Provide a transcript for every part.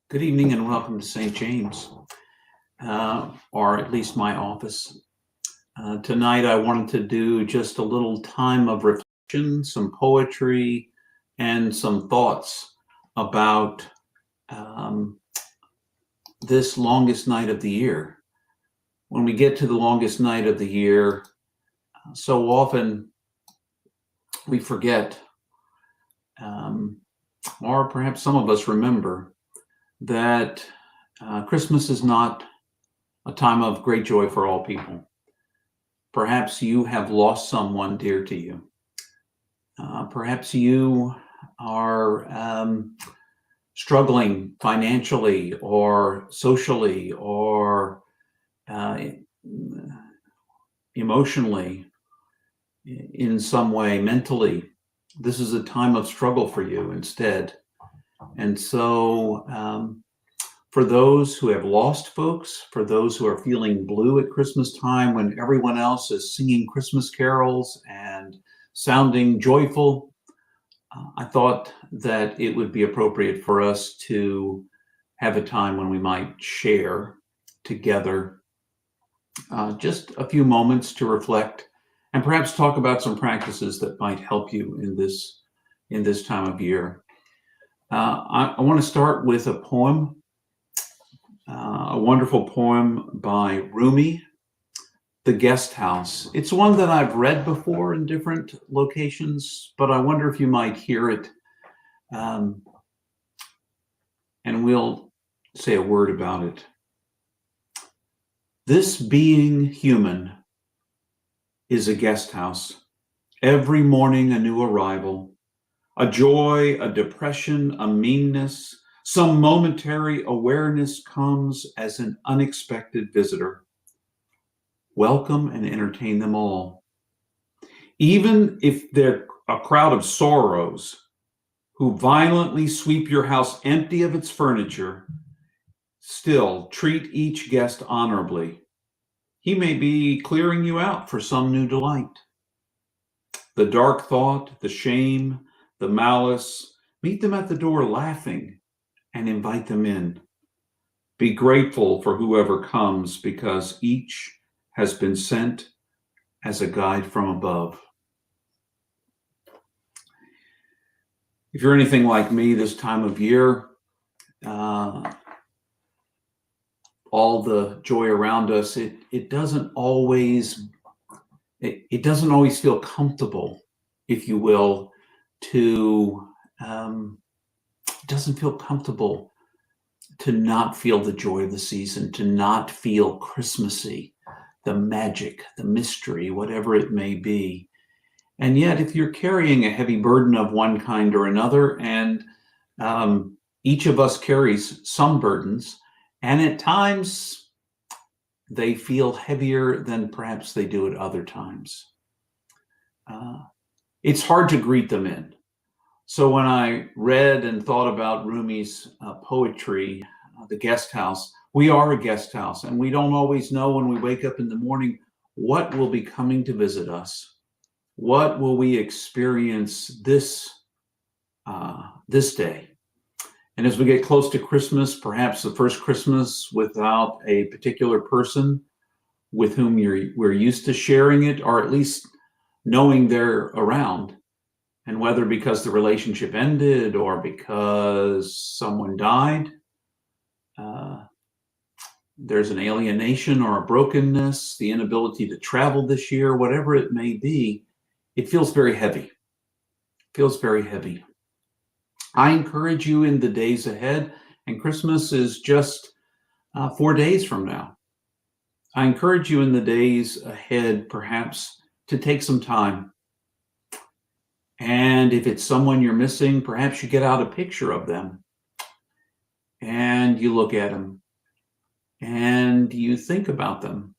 Good evening and welcome to St. James, or at least my office. Tonight I wanted to do just a little time of reflection, some poetry, and some thoughts about this longest night of the year. When we get to the longest night of the year, so often we forget, or perhaps some of us remember, that Christmas is not a time of great joy for all people. Perhaps you have lost someone dear to you. Perhaps you are struggling financially or socially or emotionally in some way, mentally. This is a time of struggle for you instead. And so for those who have lost folks, for those who are feeling blue at Christmas time when everyone else is singing Christmas carols and sounding joyful, I thought that it would be appropriate for us to have a time when we might share together just a few moments to reflect and perhaps talk about some practices that might help you in this time of year. I want to start with a poem, a wonderful poem by Rumi, The Guest House. It's one that I've read before in different locations, but I wonder if you might hear it. And we'll say a word about it. This being human is a guest house. Every morning a new arrival. A joy, a depression, a meanness, some momentary awareness comes as an unexpected visitor. Welcome and entertain them all. Even if they're a crowd of sorrows who violently sweep your house empty of its furniture, still treat each guest honorably. He may be clearing you out for some new delight. The dark thought, the shame, the malice, meet them at the door laughing and invite them in. Be grateful for whoever comes because each has been sent as a guide from above. If you're anything like me this time of year, all the joy around us, it doesn't always feel comfortable, if you will, it doesn't feel comfortable to not feel the joy of the season, to not feel Christmassy, the magic, the mystery, whatever it may be. And yet, if you're carrying a heavy burden of one kind or another, and each of us carries some burdens, and at times they feel heavier than perhaps they do at other times, it's hard to greet them in. So when I read and thought about Rumi's poetry, The Guest House, we are a guest house, and we don't always know when we wake up in the morning what will be coming to visit us. What will we experience this day? And as we get close to Christmas, perhaps the first Christmas without a particular person with whom we're used to sharing it, or at least knowing they're around. And whether because the relationship ended or because someone died, there's an alienation or a brokenness, the inability to travel this year, whatever it may be, it feels very heavy. It feels very heavy. I encourage you in the days ahead, and Christmas is just 4 days from now. I encourage you in the days ahead, perhaps, to take some time. And if it's someone you're missing, perhaps you get out a picture of them and you look at them and you think about them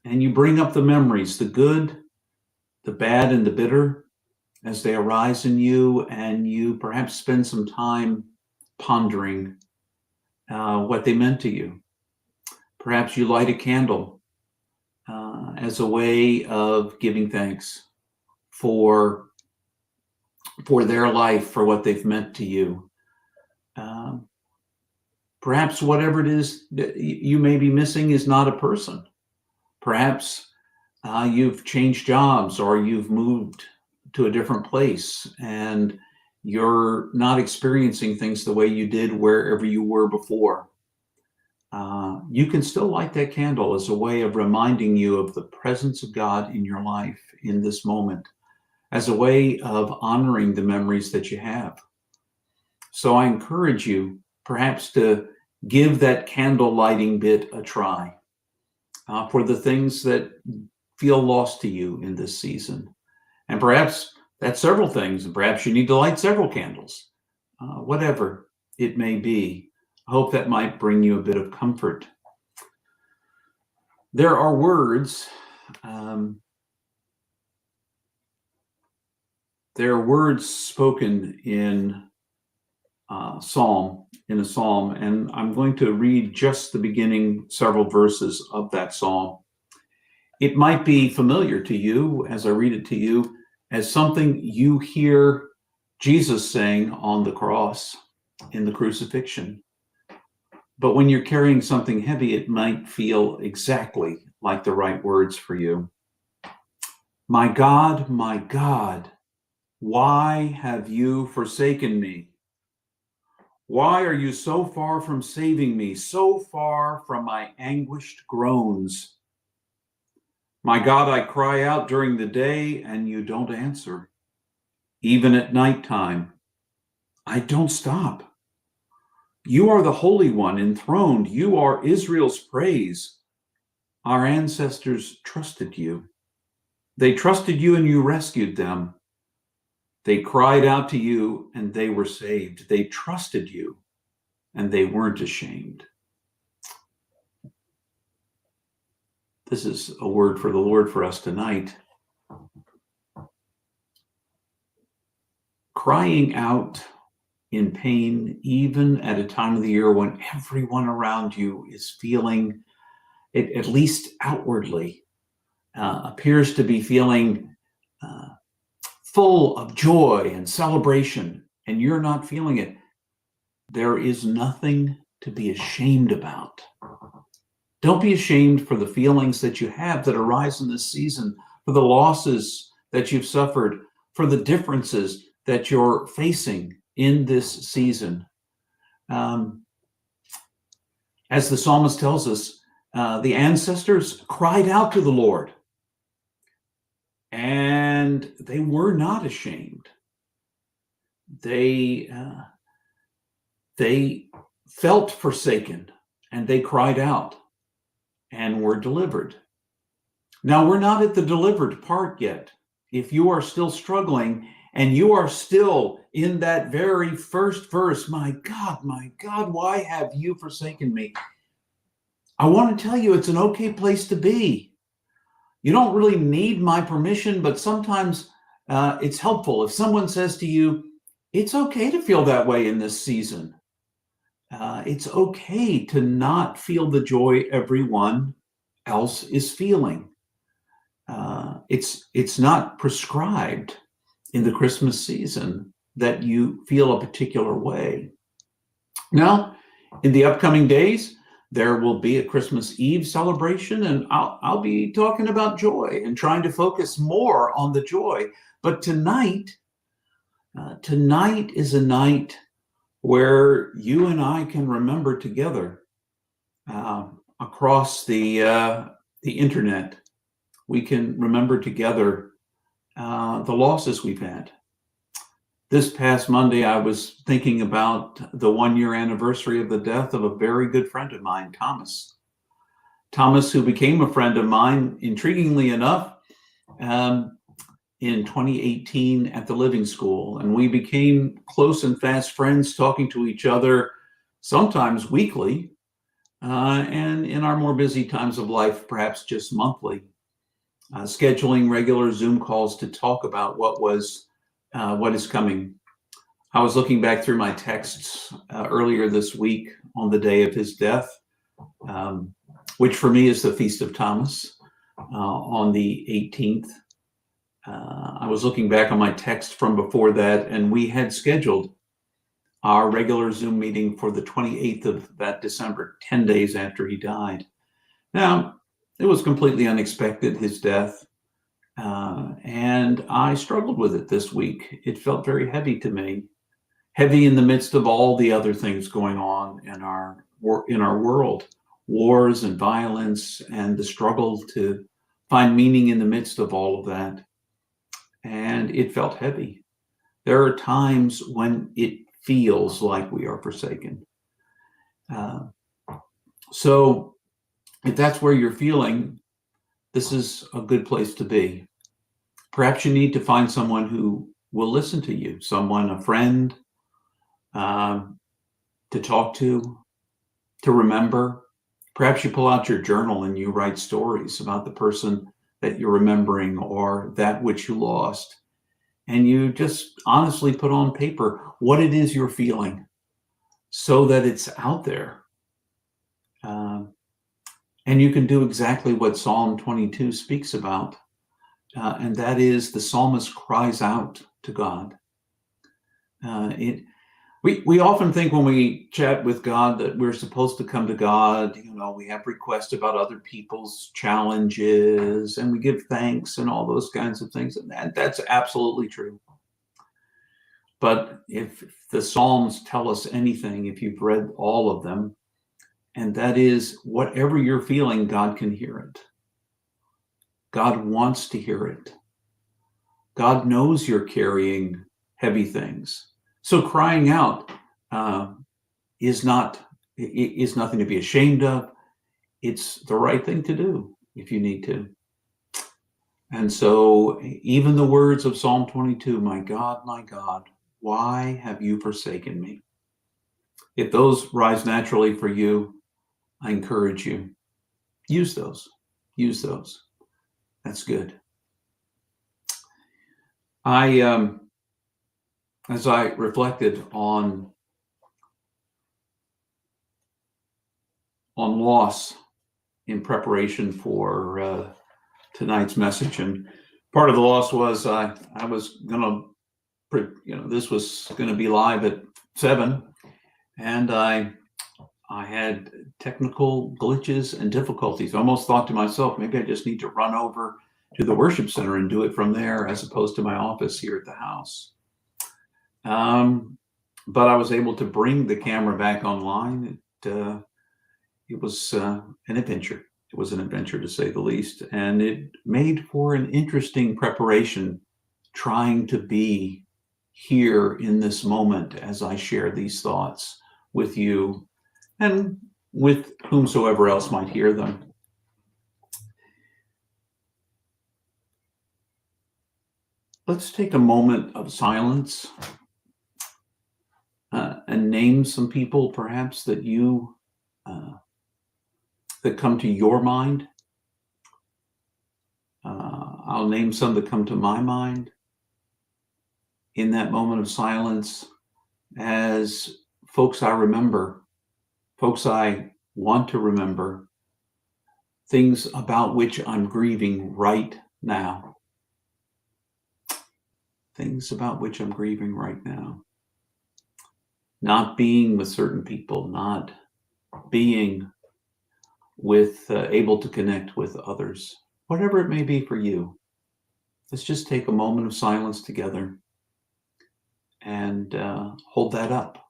and you bring up the memories, the good, the bad, and the bitter as they arise in you, and you perhaps spend some time pondering what they meant to you. Perhaps you light a candle as a way of giving thanks for their life, for what they've meant to you. Perhaps whatever it is that you may be missing is not a person. Perhaps you've changed jobs or you've moved to a different place and you're not experiencing things the way you did wherever you were before. You can still light that candle as a way of reminding you of the presence of God in your life in this moment, as a way of honoring the memories that you have. So I encourage you perhaps to give that candle lighting bit a try for the things that feel lost to you in this season. And perhaps that's several things, and perhaps you need to light several candles, whatever it may be. I hope that might bring you a bit of comfort. There are words, spoken in a psalm, and I'm going to read just the beginning several verses of that psalm. It might be familiar to you as I read it to you as something you hear Jesus saying on the cross in the crucifixion. But when you're carrying something heavy, it might feel exactly like the right words for you. My God, why have you forsaken me? Why are you so far from saving me, so far from my anguished groans? My God, I cry out during the day and you don't answer. Even at nighttime, I don't stop. You are the Holy One enthroned. You are Israel's praise. Our ancestors trusted you. They trusted you and you rescued them. They cried out to you and they were saved. They trusted you and they weren't ashamed. This is a word for the Lord for us tonight. Crying out in pain, even at a time of the year when everyone around you is feeling, it, at least outwardly, appears to be feeling full of joy and celebration, and you're not feeling it. There is nothing to be ashamed about. Don't be ashamed for the feelings that you have that arise in this season, for the losses that you've suffered, for the differences that you're facing in this season. As the psalmist tells us, the ancestors cried out to the Lord, and they were not ashamed. They felt forsaken, and they cried out and were delivered. Now, we're not at the delivered part yet. If you are still struggling and you are still in that very first verse, my God, why have you forsaken me? I want to tell you it's an okay place to be. You don't really need my permission, but sometimes it's helpful if someone says to you, it's okay to feel that way in this season. It's okay to not feel the joy everyone else is feeling. It's not prescribed in the Christmas season that you feel a particular way. Now, in the upcoming days, there will be a Christmas Eve celebration, and I'll be talking about joy and trying to focus more on the joy. But tonight is a night where you and I can remember together across the internet. We can remember together the losses we've had. This past Monday, I was thinking about the 1-year anniversary of the death of a very good friend of mine, Thomas. Thomas, who became a friend of mine, intriguingly enough, in 2018 at the Living School. And we became close and fast friends, talking to each other sometimes weekly, and in our more busy times of life, perhaps just monthly, scheduling regular Zoom calls to talk about what is coming. I was looking back through my texts earlier this week on the day of his death, which for me is the Feast of Thomas on the 18th. I was looking back on my text from before that, and we had scheduled our regular Zoom meeting for the 28th of that December, 10 days after he died. Now, it was completely unexpected, his death, and I struggled with it this week. It felt very heavy to me, heavy in the midst of all the other things going on in our world, wars and violence, and the struggle to find meaning in the midst of all of that. And it felt heavy. There are times when it feels like we are forsaken. So if that's where you're feeling, this is a good place to be. Perhaps you need to find someone who will listen to you, someone, a friend, to talk to remember. Perhaps you pull out your journal and you write stories about the person that you're remembering or that which you lost. And you just honestly put on paper what it is you're feeling so that it's out there. And you can do exactly what Psalm 22 speaks about. And that is the psalmist cries out to God. We often think when we chat with God that we're supposed to come to God, we have requests about other people's challenges and we give thanks and all those kinds of things. And that's absolutely true. But if the Psalms tell us anything, if you've read all of them, and that is whatever you're feeling, God can hear it. God wants to hear it. God knows you're carrying heavy things. So crying out is nothing to be ashamed of. It's the right thing to do if you need to. And so even the words of Psalm 22, my God, why have you forsaken me? If those rise naturally for you, I encourage you, use those. That's good. As I reflected on loss in preparation for tonight's message, and part of the loss was I was gonna, this was gonna be live at 7, and I had technical glitches and difficulties. I almost thought to myself, maybe I just need to run over to the worship center and do it from there as opposed to my office here at the house. But I was able to bring the camera back online. It was an adventure. It was an adventure, to say the least, and it made for an interesting preparation, trying to be here in this moment as I share these thoughts with you and with whomsoever else might hear them. Let's take a moment of silence and name some people perhaps that that come to your mind. I'll name some that come to my mind in that moment of silence as folks I remember, folks I want to remember, things about which I'm grieving right now. Things about which I'm grieving right now. Not being with certain people, not being with able to connect with others, whatever it may be for you. Let's just take a moment of silence together and hold that up.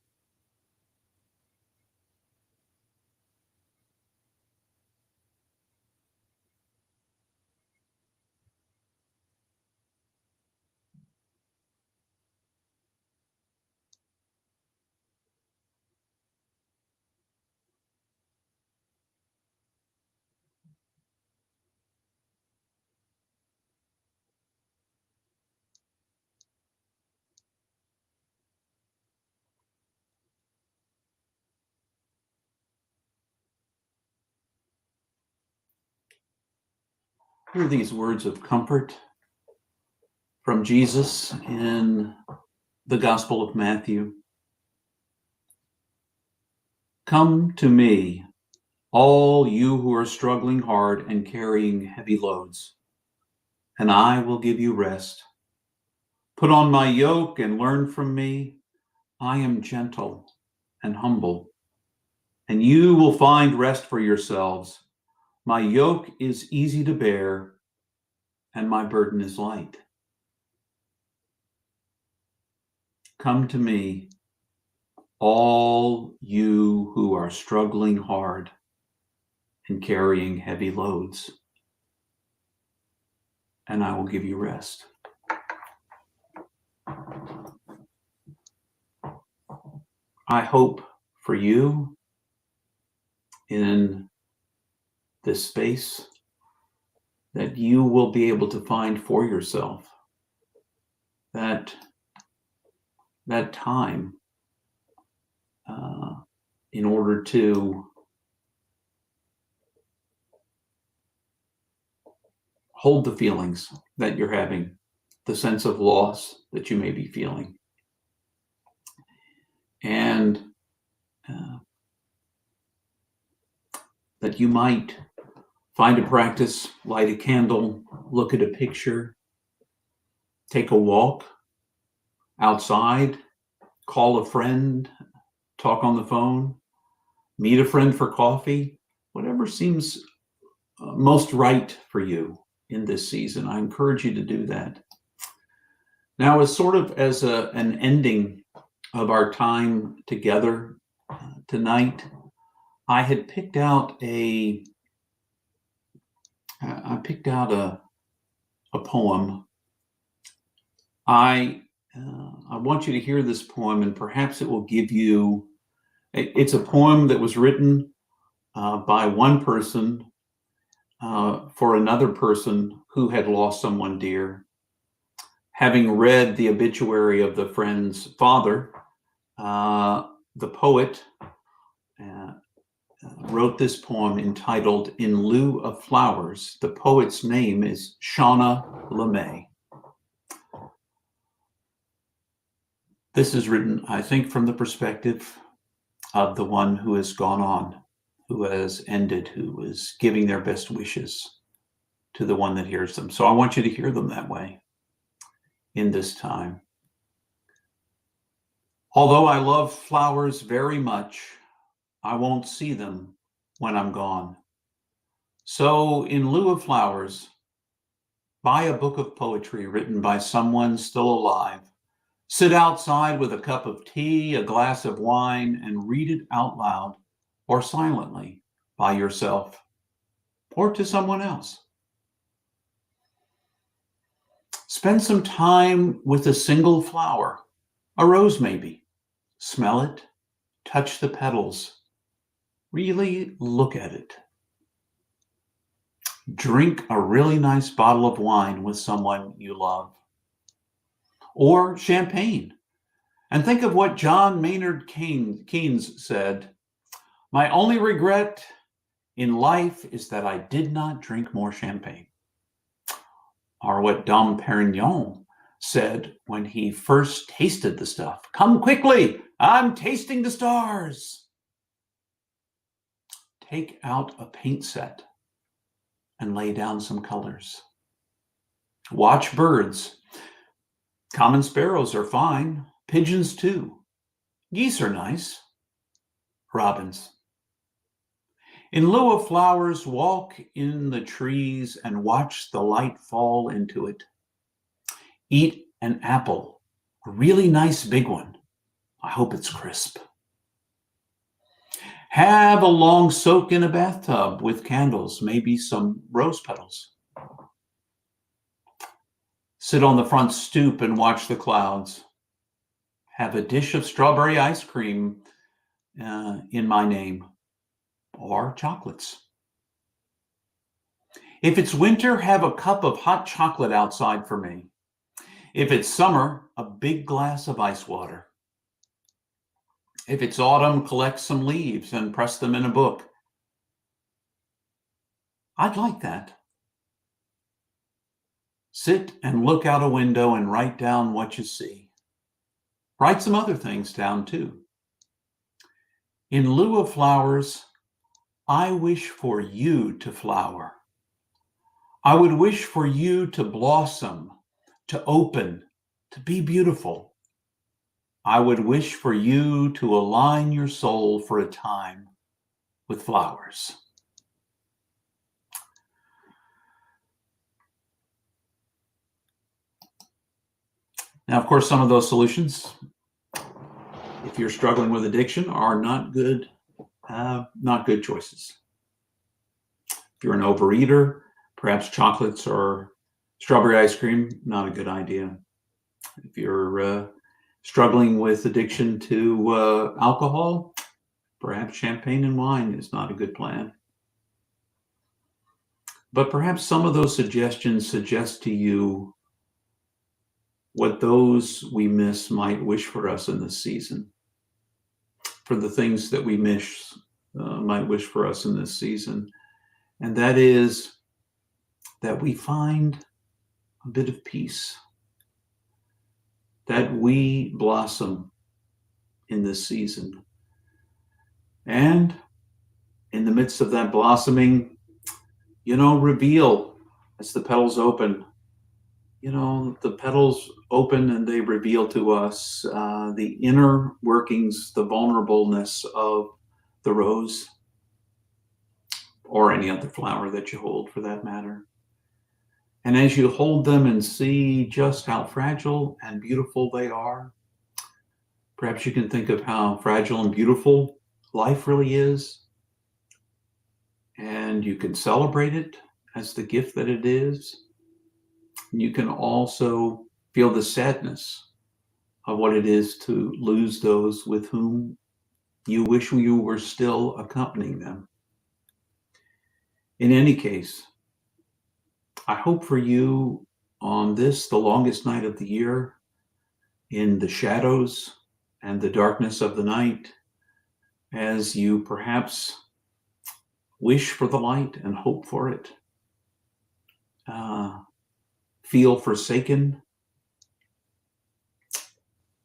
Hear these words of comfort from Jesus in the Gospel of Matthew. Come to me, all you who are struggling hard and carrying heavy loads, and I will give you rest. Put on my yoke and learn from me, I am gentle and humble, and you will find rest for yourselves. My yoke is easy to bear, and my burden is light. Come to me, all you who are struggling hard and carrying heavy loads, and I will give you rest. I hope for you in this space that you will be able to find for yourself that time in order to hold the feelings that you're having, the sense of loss that you may be feeling. And that you might find a practice, light a candle, look at a picture, take a walk outside, call a friend, talk on the phone, meet a friend for coffee, whatever seems most right for you in this season. I encourage you to do that. Now, as sort of as an ending of our time together tonight, I had picked out a poem. I want you to hear this poem, and perhaps it will give you. It's a poem that was written by one person for another person who had lost someone dear. Having read the obituary of the friend's father, the poet wrote this poem entitled "In Lieu of Flowers." The poet's name is Shauna LeMay. This is written, I think, from the perspective of the one who has gone on, who has ended, who is giving their best wishes to the one that hears them. So I want you to hear them that way in this time. Although I love flowers very much, I won't see them when I'm gone. So in lieu of flowers, buy a book of poetry written by someone still alive. Sit outside with a cup of tea, a glass of wine, and read it out loud or silently by yourself or to someone else. Spend some time with a single flower, a rose maybe. Smell it, touch the petals, really look at it. Drink a really nice bottle of wine with someone you love. Or champagne. And think of what John Maynard Keynes said, "My only regret in life is that I did not drink more champagne." Or what Dom Perignon said when he first tasted the stuff, "Come quickly, I'm tasting the stars." Take out a paint set and lay down some colors. Watch birds. Common sparrows are fine. Pigeons too. Geese are nice. Robins. In lieu of flowers, walk in the trees and watch the light fall into it. Eat an apple, a really nice big one. I hope it's crisp. Have a long soak in a bathtub with candles, maybe some rose petals. Sit on the front stoop and watch the clouds. Have a dish of strawberry ice cream in my name, or chocolates. If it's winter, have a cup of hot chocolate outside for me. If it's summer, a big glass of ice water. If it's autumn, collect some leaves and press them in a book. I'd like that. Sit and look out a window and write down what you see. Write some other things down too. In lieu of flowers, I wish for you to flower. I would wish for you to blossom, to open, to be beautiful. I would wish for you to align your soul for a time with flowers. Now, of course, some of those solutions, if you're struggling with addiction, are not good choices. If you're an overeater, perhaps chocolates or strawberry ice cream, not a good idea. If you're struggling with addiction to alcohol, perhaps champagne and wine is not a good plan. But perhaps some of those suggestions suggest to you what those we miss might wish for us in this season. For the things that we miss might wish for us in this season. And that is that we find a bit of peace, that we blossom in this season. And in the midst of that blossoming, reveal as the petals open. The petals open and they reveal to us the inner workings, the vulnerableness of the rose or any other flower that you hold for that matter. And as you hold them and see just how fragile and beautiful they are, perhaps you can think of how fragile and beautiful life really is. And you can celebrate it as the gift that it is. You can also feel the sadness of what it is to lose those with whom you wish you were still accompanying them. In any case, I hope for you on this, the longest night of the year, in the shadows and the darkness of the night, as you perhaps wish for the light and hope for it, feel forsaken,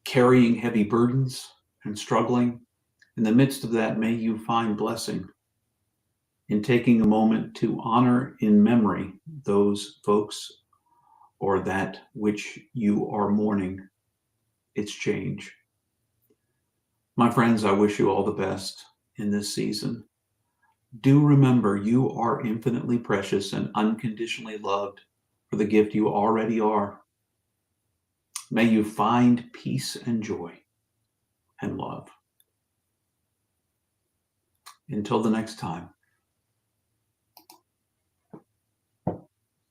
carrying heavy burdens and struggling. In the midst of that, may you find blessing in taking a moment to honor in memory those folks or that which you are mourning its change. My friends, I wish you all the best in this season. Do remember you are infinitely precious and unconditionally loved for the gift you already are. May you find peace and joy and love. Until the next time.